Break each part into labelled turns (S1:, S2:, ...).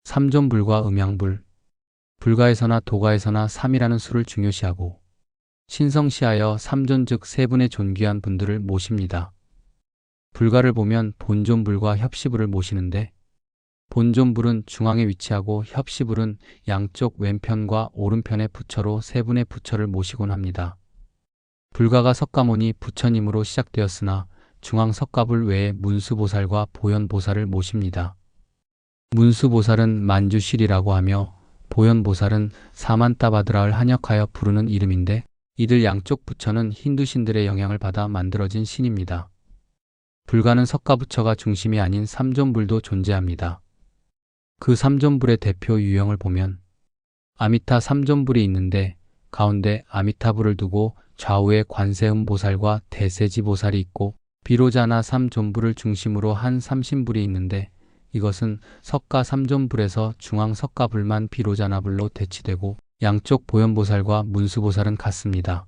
S1: 삼존불과 음양불, 불가에서나 도가에서나 삼이라는 수를 중요시하고 신성시하여 삼존 즉 세 분의 존귀한 분들을 모십니다. 불가를 보면 본존불과 협시불을 모시는데 본존불은 중앙에 위치하고 협시불은 양쪽 왼편과 오른편의 부처로 세 분의 부처를 모시곤 합니다. 불가가 석가모니 부처님으로 시작되었으나 중앙 석가불 외에 문수보살과 보현보살을 모십니다. 문수보살은 만주실이라고 하며 보현보살은 사만따바드라를 한역하여 부르는 이름인데 이들 양쪽 부처는 힌두신들의 영향을 받아 만들어진 신입니다. 불가는 석가부처가 중심이 아닌 삼존불도 존재합니다. 그 삼존불의 대표 유형을 보면 아미타 삼존불이 있는데 가운데 아미타불을 두고 좌우에 관세음보살과 대세지보살이 있고 비로자나 삼존불을 중심으로 한 삼신불이 있는데 이것은 석가 삼존불에서 중앙 석가불만 비로자나불로 대치되고 양쪽 보현보살과 문수보살은 같습니다.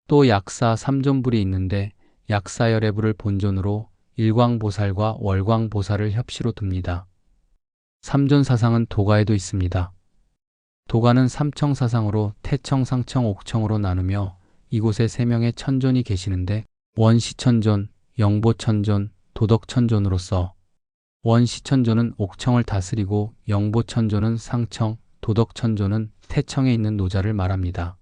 S1: 또 약사 삼존불이 있는데 약사열애불을 본존으로 일광보살과 월광보살을 협시로 둡니다. 삼존사상은 도가에도 있습니다. 도가는 삼청사상으로 태청, 상청, 옥청으로 나누며 이곳에 3명의 천존이 계시는데 원시천존, 영보천존, 도덕천존으로서 원시천존은 옥청을 다스리고 영보천존은 상청, 도덕천존은 태청에 있는 노자를 말합니다.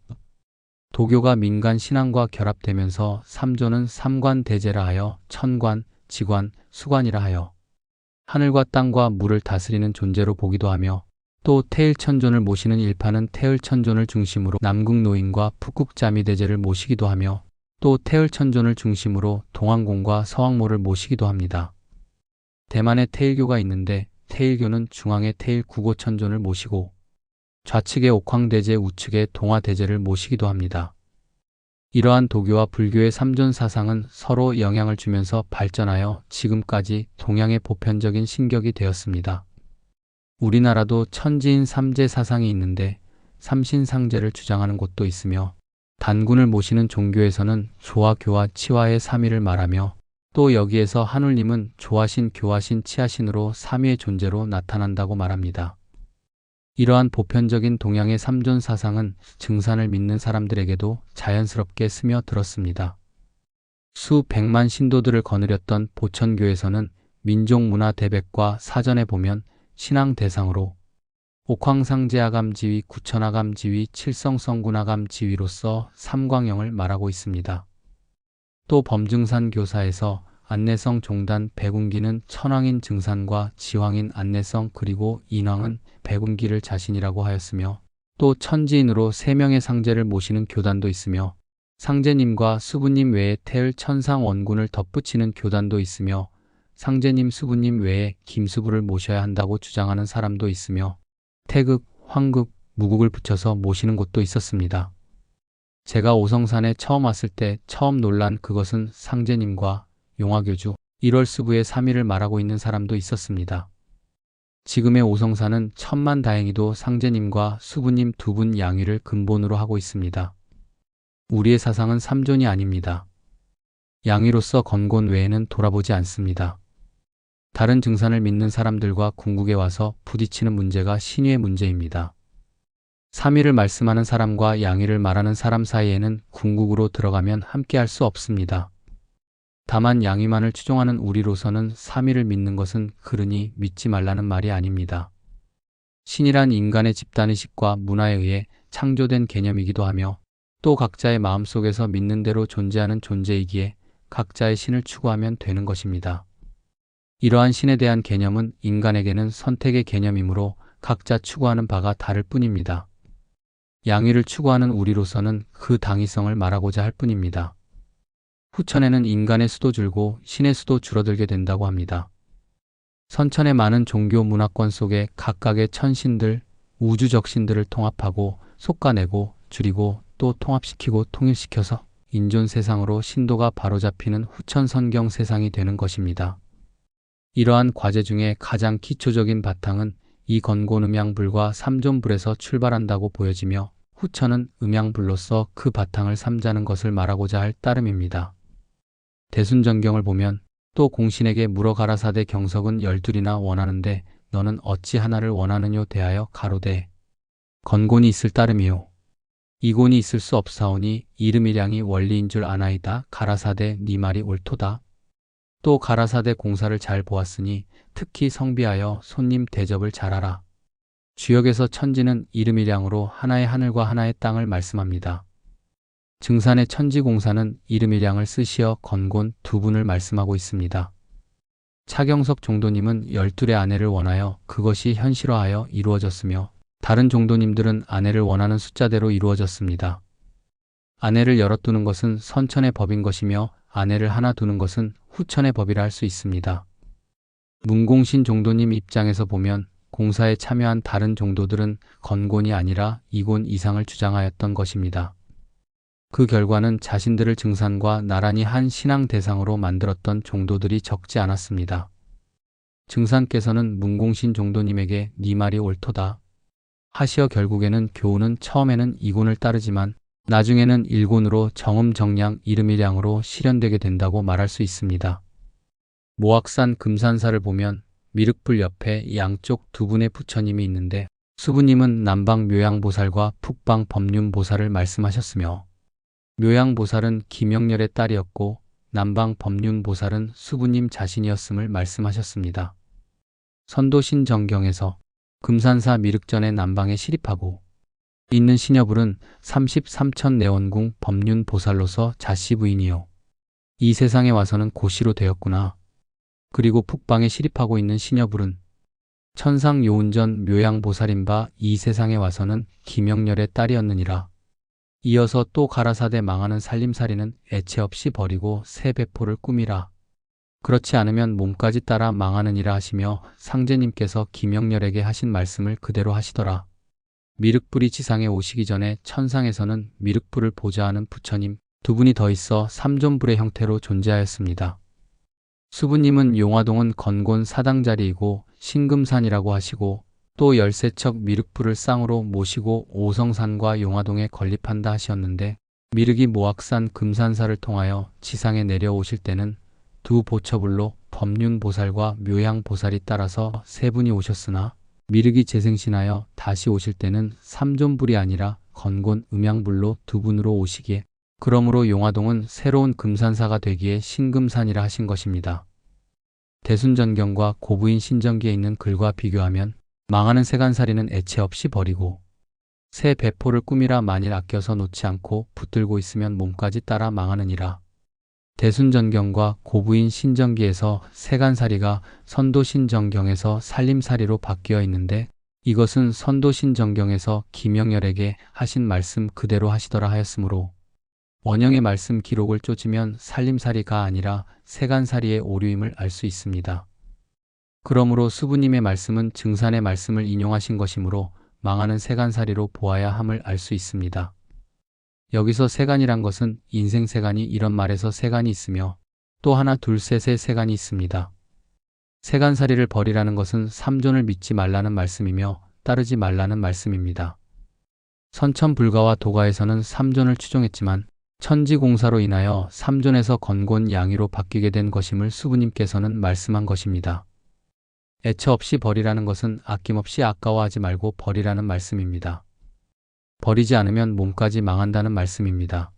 S1: 도교가 민간 신앙과 결합되면서 삼존은 삼관대제라 하여 천관, 지관, 수관이라 하여 하늘과 땅과 물을 다스리는 존재로 보기도 하며 또 태일천존을 모시는 일파는 태을천존을 중심으로 남국노인과 북국자미대제를 모시기도 하며 또 태을천존을 중심으로 동왕공과 서왕모를 모시기도 합니다. 대만에 태일교가 있는데 태일교는 중앙에 태일구고천존을 모시고 좌측에 옥황대제, 우측에 동화대제를 모시기도 합니다. 이러한 도교와 불교의 삼존 사상은 서로 영향을 주면서 발전하여 지금까지 동양의 보편적인 신격이 되었습니다. 우리나라도 천지인 삼재 사상이 있는데 삼신상제를 주장하는 곳도 있으며 단군을 모시는 종교에서는 조화, 교화, 치화의 삼위를 말하며 또 여기에서 한울님은 조화신, 교화신, 치화신으로 삼위의 존재로 나타난다고 말합니다. 이러한 보편적인 동양의 삼존 사상은 증산을 믿는 사람들에게도 자연스럽게 스며들었습니다. 수백만 신도들을 거느렸던 보천교에서는 민족문화대백과 사전에 보면 신앙 대상으로 옥황상제아감지위, 구천아감지위, 칠성성군아감지위로서 삼광영을 말하고 있습니다. 또 범증산 교사에서 안내성 종단 백운기는 천왕인 증산과 지왕인 안내성 그리고 인왕은 백운기를 자신이라고 하였으며 또 천지인으로 3명의 상제를 모시는 교단도 있으며 상제님과 수부님 외에 태을 천상 원군을 덧붙이는 교단도 있으며 상제님, 수부님 외에 김수부를 모셔야 한다고 주장하는 사람도 있으며 태극, 황극, 무국을 붙여서 모시는 곳도 있었습니다. 제가 오성산에 처음 왔을 때 처음 놀란 그것은 상제님과 용화교주, 1월수부의 3위를 말하고 있는 사람도 있었습니다. 지금의 오성산은 천만다행히도 상제님과 수부님 2분 양위를 근본으로 하고 있습니다. 우리의 사상은 삼존이 아닙니다. 양위로서 건곤 외에는 돌아보지 않습니다. 다른 증산을 믿는 사람들과 궁극에 와서 부딪히는 문제가 신의의 문제입니다. 삼위를 말씀하는 사람과 양위를 말하는 사람 사이에는 궁극으로 들어가면 함께할 수 없습니다. 다만 양위만을 추종하는 우리로서는 삼위를 믿는 것은 그러니 믿지 말라는 말이 아닙니다. 신이란 인간의 집단의식과 문화에 의해 창조된 개념이기도 하며 또 각자의 마음속에서 믿는 대로 존재하는 존재이기에 각자의 신을 추구하면 되는 것입니다. 이러한 신에 대한 개념은 인간에게는 선택의 개념이므로 각자 추구하는 바가 다를 뿐입니다. 양위를 추구하는 우리로서는 그 당위성을 말하고자 할 뿐입니다. 후천에는 인간의 수도 줄고 신의 수도 줄어들게 된다고 합니다. 선천의 많은 종교 문화권 속에 각각의 천신들, 우주적신들을 통합하고 솎아내고 줄이고 또 통합시키고 통일시켜서 인존 세상으로 신도가 바로잡히는 후천 선경 세상이 되는 것입니다. 이러한 과제 중에 가장 기초적인 바탕은 이 건곤 음양불과 삼존불에서 출발한다고 보여지며 후천은 음양불로서 그 바탕을 삼자는 것을 말하고자 할 따름입니다. 대순전경을 보면 또 공신에게 물어 가라사대 경석은 12이나 원하는데 너는 어찌 하나를 원하느뇨 대하여 가로되 건곤이 있을 따름이요 이곤이 있을 수 없사오니 이름이량이 원리인 줄 아나이다. 가라사대 네 말이 옳도다. 또 가라사대 공사를 잘 보았으니 특히 성비하여 손님 대접을 잘하라. 주역에서 천지는 이름이량으로 하나의 하늘과 하나의 땅을 말씀합니다. 증산의 천지공사는 이름이량을 쓰시어 건곤 두 분을 말씀하고 있습니다. 차경석 종도님은 12의 아내를 원하여 그것이 현실화하여 이루어졌으며 다른 종도님들은 아내를 원하는 숫자대로 이루어졌습니다. 아내를 여럿 두는 것은 선천의 법인 것이며 아내를 하나 두는 것은 후천의 법이라 할 수 있습니다. 문공신 종도님 입장에서 보면 공사에 참여한 다른 종도들은 건곤이 아니라 이곤 이상을 주장하였던 것입니다. 그 결과는 자신들을 증산과 나란히 한 신앙 대상으로 만들었던 종도들이 적지 않았습니다. 증산께서는 문공신 종도님에게 네 말이 옳도다 하시어 결국에는 교훈은 처음에는 이곤을 따르지만 나중에는 일곤으로 정음정량 이름이량으로 실현되게 된다고 말할 수 있습니다. 모악산 금산사를 보면 미륵불 옆에 양쪽 두 분의 부처님이 있는데 수부님은 남방 묘양보살과 북방 법륜보살을 말씀하셨으며 묘양보살은 김영렬의 딸이었고 남방 법륜보살은 수부님 자신이었음을 말씀하셨습니다. 선도신정경에서 금산사 미륵전의 남방에 시립하고 있는 신여불은 33천 내원궁 법륜보살로서 자씨 부인이요 이 세상에 와서는 고시로 되었구나. 그리고 북방에 시립하고 있는 신여불은 천상요운전 묘양보살인바 이 세상에 와서는 김영렬의 딸이었느니라. 이어서 또 가라사대 망하는 살림살이는 애체 없이 버리고 새 배포를 꾸미라. 그렇지 않으면 몸까지 따라 망하느니라 하시며 상제님께서 김영렬에게 하신 말씀을 그대로 하시더라. 미륵불이 지상에 오시기 전에 천상에서는 미륵불을 보좌하는 부처님 두 분이 더 있어 삼존불의 형태로 존재하였습니다. 수부님은 용화동은 건곤 사당자리이고 신금산이라고 하시고 또 13척 미륵불을 쌍으로 모시고 오성산과 용화동에 건립한다 하셨는데 미륵이 모악산 금산사를 통하여 지상에 내려오실 때는 두 보처불로 법륜보살과 묘양보살이 따라서 세 분이 오셨으나 미륵이 재생신하여 다시 오실 때는 삼존불이 아니라 건곤 음양불로 두 분으로 오시기에 그러므로 용화동은 새로운 금산사가 되기에 신금산이라 하신 것입니다. 대순전경과 고부인 신전기에 있는 글과 비교하면 망하는 세간살이는 애체 없이 버리고 새 배포를 꾸미라 만일 아껴서 놓지 않고 붙들고 있으면 몸까지 따라 망하느니라. 대순전경과 고부인 신전기에서 세간살이가 선도신정경에서 살림살이로 바뀌어 있는데 이것은 선도신정경에서 김영렬에게 하신 말씀 그대로 하시더라 하였으므로 원형의 말씀 기록을 쫓으면 살림살이가 아니라 세간살이의 오류임을 알 수 있습니다. 그러므로 수부님의 말씀은 증산의 말씀을 인용하신 것이므로 망하는 세간살이로 보아야 함을 알 수 있습니다. 여기서 세간이란 것은 인생 세간이 이런 말에서 세간이 있으며 또 하나 둘 셋의 세간이 있습니다. 세간살이를 버리라는 것은 삼존을 믿지 말라는 말씀이며 따르지 말라는 말씀입니다. 선천불가와 도가에서는 삼존을 추종했지만 천지공사로 인하여 삼존에서 건곤 양위로 바뀌게 된 것임을 수부님께서는 말씀한 것입니다. 애처 없이 버리라는 것은 아낌없이 아까워하지 말고 버리라는 말씀입니다. 버리지 않으면 몸까지 망한다는 말씀입니다.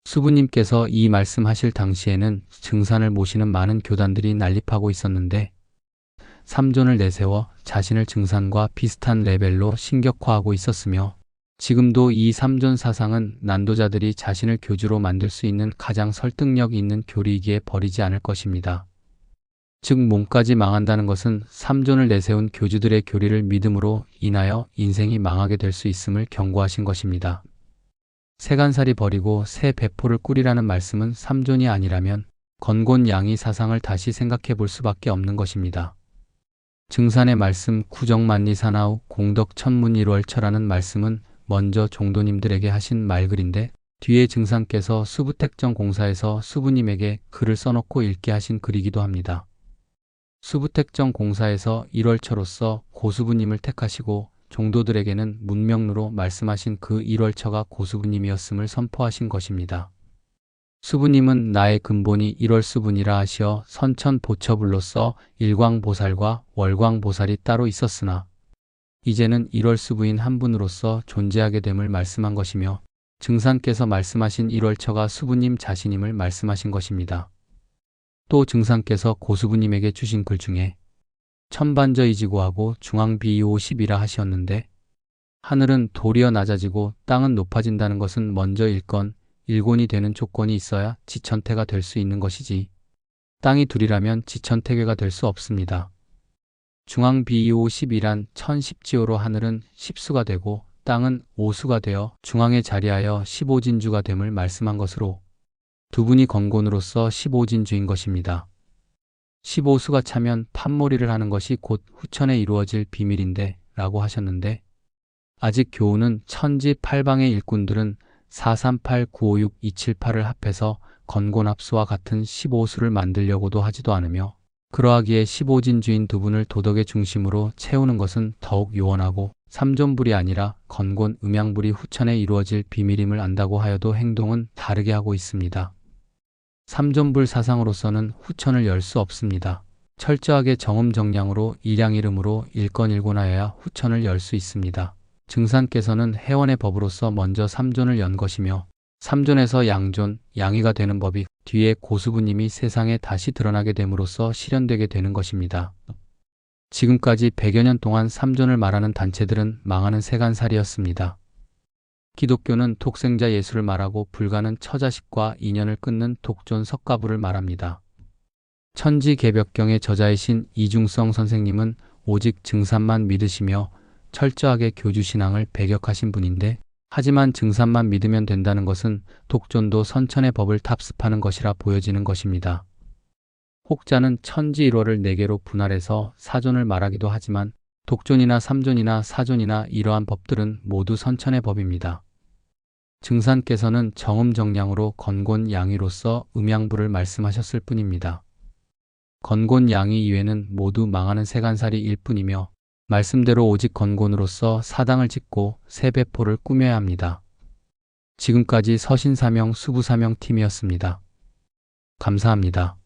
S1: 수부님께서 이 말씀하실 당시에는 증산을 모시는 많은 교단들이 난립하고 있었는데 삼존을 내세워 자신을 증산과 비슷한 레벨로 신격화하고 있었으며 지금도 이 삼존 사상은 난도자들이 자신을 교주로 만들 수 있는 가장 설득력 있는 교리이기에 버리지 않을 것입니다. 즉 몸까지 망한다는 것은 삼존을 내세운 교주들의 교리를 믿음으로 인하여 인생이 망하게 될 수 있음을 경고하신 것입니다. 세간살이 버리고 새 배포를 꾸리라는 말씀은 삼존이 아니라면 건곤 양위 사상을 다시 생각해 볼 수밖에 없는 것입니다. 증산의 말씀 구정만리사나우 공덕천문일월처라는 말씀은 먼저 종도님들에게 하신 말글인데 뒤에 증산께서 수부택정 공사에서 수부님에게 글을 써놓고 읽게 하신 글이기도 합니다. 수부택정 공사에서 1월처로서 고수부님을 택하시고 종도들에게는 문명루로 말씀하신 그 1월처가 고수부님이었음을 선포하신 것입니다. 수부님은 나의 근본이 일월수분이라 하시어 선천보처불로서 일광보살과 월광보살이 따로 있었으나 이제는 일월수부인 한 분으로서 존재하게 됨을 말씀한 것이며 증산께서 말씀하신 일월처가 수부님 자신임을 말씀하신 것입니다. 또 증산께서 고수부님에게 주신 글 중에 천반저이지고하고 중앙비이오십이라 하셨는데 하늘은 도리어 낮아지고 땅은 높아진다는 것은 먼저 일건, 일곤이 되는 조건이 있어야 지천태가 될 수 있는 것이지 땅이 둘이라면 지천태계가 될 수 없습니다. 중앙비이오십이란 천십지호로 하늘은 십수가 되고 땅은 오수가 되어 중앙에 자리하여 15진주가 됨을 말씀한 것으로 두 분이 건곤으로서 15진주인 것입니다. 15수가 차면 판몰이를 하는 것이 곧 후천에 이루어질 비밀인데 라고 하셨는데 아직 교우는 천지 팔방의 일꾼들은 438, 956, 278을 합해서 건곤합수와 같은 15수를 만들려고도 하지도 않으며 그러하기에 15진주인 두 분을 도덕의 중심으로 채우는 것은 더욱 요원하고 삼존불이 아니라 건곤 음양불이 후천에 이루어질 비밀임을 안다고 하여도 행동은 다르게 하고 있습니다. 삼존불 사상으로서는 후천을 열 수 없습니다. 철저하게 정음정량으로 일양일음으로 일건일곤하여야 후천을 열 수 있습니다. 증산께서는 해원의 법으로서 먼저 삼존을 연 것이며 삼존에서 양존, 양위가 되는 법이 뒤에 고수부님이 세상에 다시 드러나게 됨으로써 실현되게 되는 것입니다. 지금까지 100여 년 동안 삼존을 말하는 단체들은 망하는 세간살이었습니다. 기독교는 독생자 예수를 말하고 불가는 처자식과 인연을 끊는 독존 석가부를 말합니다. 천지개벽경의 저자이신 이중성 선생님은 오직 증산만 믿으시며 철저하게 교주신앙을 배격하신 분인데 하지만 증산만 믿으면 된다는 것은 독존도 선천의 법을 탑습하는 것이라 보여지는 것입니다. 혹자는 천지일월을 4개로 분할해서 사존을 말하기도 하지만 독존이나 삼존이나 사존이나 이러한 법들은 모두 선천의 법입니다. 증산께서는 정음정량으로 건곤양위로서 음양부를 말씀하셨을 뿐입니다. 건곤양위 이외는 모두 망하는 세간살이일 뿐이며 말씀대로 오직 건곤으로서 사당을 짓고 세배포를 꾸며야 합니다. 지금까지 서신사명 수부사명 팀이었습니다. 감사합니다.